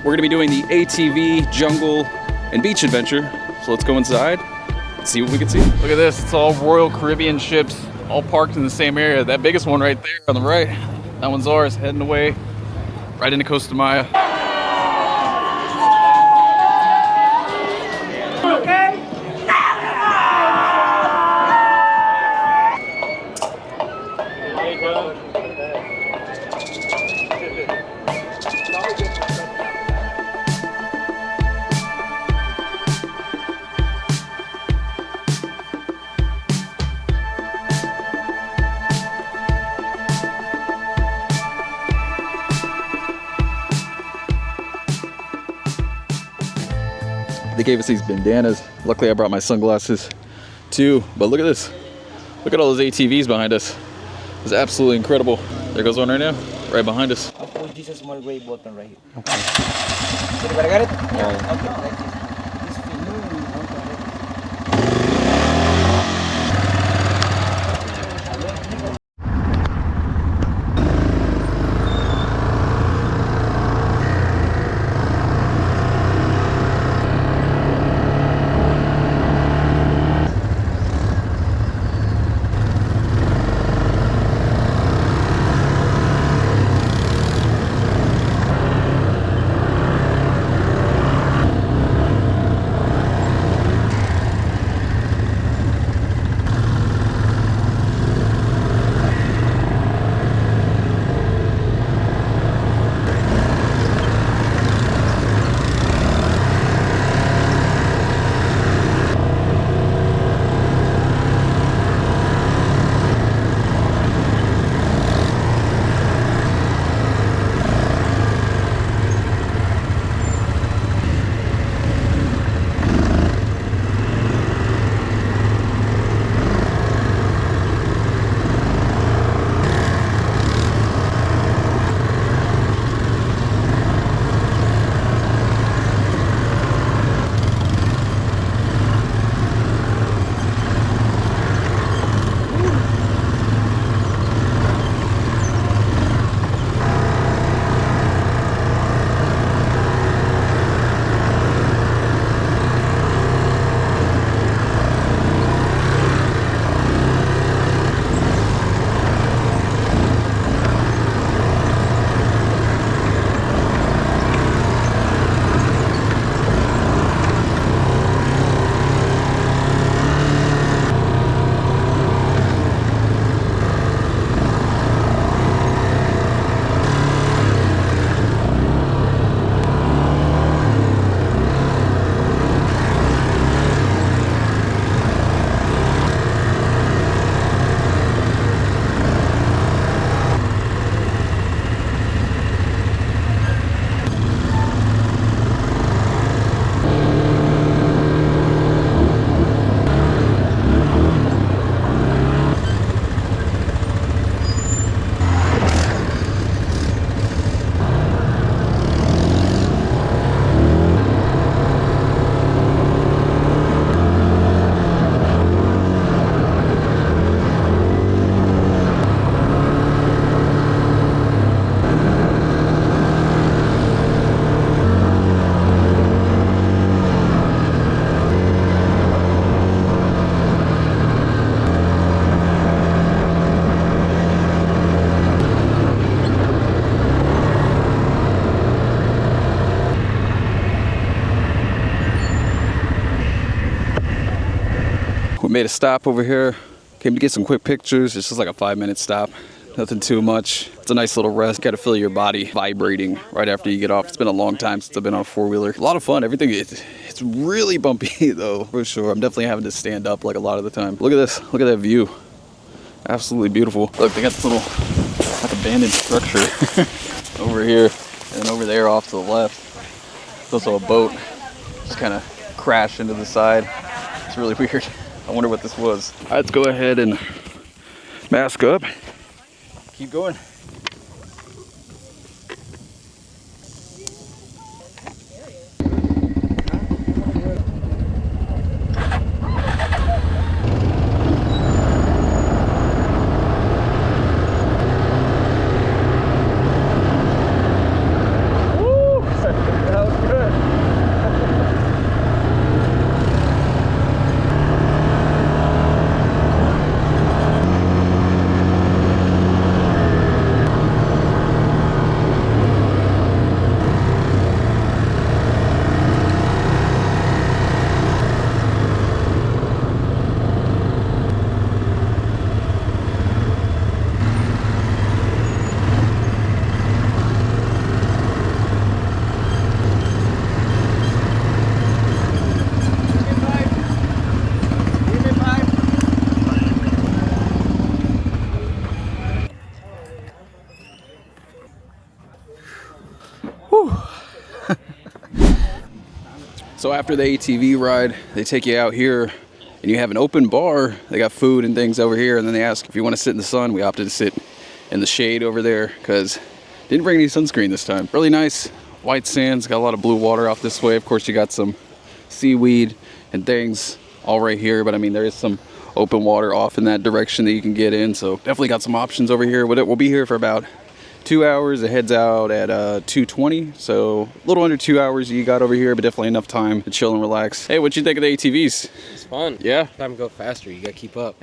We're gonna be doing the ATV, jungle, and beach adventure. So let's go inside and see what we can see. Look at this, it's all Royal Caribbean ships, all parked in the same area. That biggest one right there on the right, that one's ours, heading away right into Costa Maya. They gave us these bandanas. Luckily I brought my sunglasses too, but look at this. Look at all those ATVs behind us. It's absolutely incredible. There goes one right now, right behind us. I'll put this small gray button right here. Okay. So, got it? Yeah. Okay, like this. We made a stop over here. Came to get some quick pictures. It's just like a 5-minute stop. Nothing too much. It's a nice little rest. Got to feel your body vibrating right after you get off. It's been a long time since I've been on a four-wheeler. A lot of fun. Everything, it's really bumpy though, for sure. I'm definitely having to stand up like a lot of the time. Look at this. Look at that view. Absolutely beautiful. Look, they got this little like abandoned structure over here, and then over there off to the left. There's also a boat. Just kind of crashed into the side. It's really weird. I wonder what this was. All right, let's go ahead and mask up. Keep going. So after the ATV ride, they take you out here and you have an open bar. They got food and things over here, and then they ask if you want to sit in the sun. We opted to sit in the shade over there because didn't bring any sunscreen this time. Really nice white sands, got a lot of blue water off this way. Of course, you got some seaweed and things all right here, but I mean, there is some open water off in that direction that you can get in, so definitely got some options over here. We'll be here for about 2 hours. It heads out at 2:20, so a little under 2 hours you got over here, but definitely enough time to chill and relax. Hey, what you think of the ATVs? It's fun. Yeah? Time to go faster. You gotta keep up.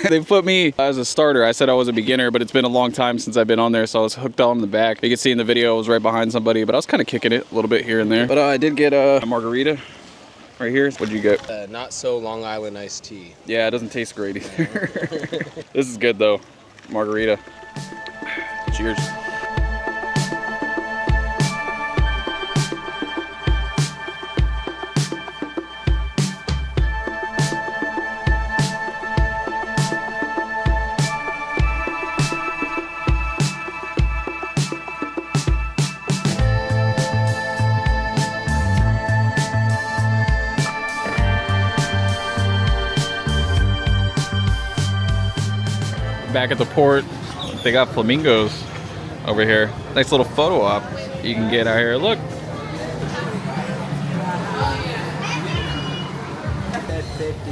They put me as a starter. I said I was a beginner, but it's been a long time since I've been on there, so I was hooked on in the back. You can see in the video I was right behind somebody, but I was kind of kicking it a little bit here and there. But I did get a margarita right here. What'd you get? Not so Long Island iced tea. Yeah, it doesn't taste great either. This is good though. Margarita. Cheers. Back at the port, they got flamingos over here. Nice little photo op you can get out here. Look. At 50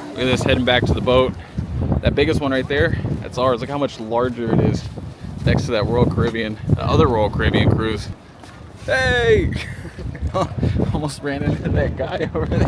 Look at this, heading back to the boat. That biggest one right there, that's ours. Look how much larger it is next to that Royal Caribbean, the other Royal Caribbean cruise. Hey! Almost ran into that guy over there.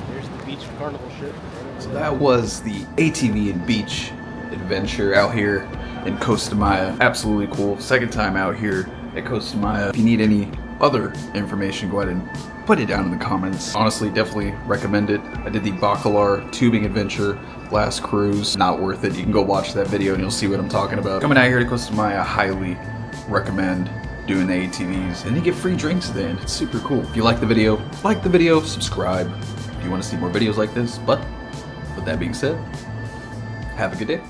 There's the beach carnival ship. So that was the ATV and beach adventure out here in Costa Maya. Absolutely cool. Second time out here at Costa Maya. If you need any other information, go ahead and put it down in the comments. Honestly, definitely recommend it. I did the Bacalar tubing adventure last cruise. Not worth it. You can go watch that video and you'll see what I'm talking about. Coming out here to Costa Maya, highly recommend doing the ATVs, and you get free drinks at the end. It's super cool. If you like the video, subscribe if you want to see more videos like this. But with that being said, have a good day.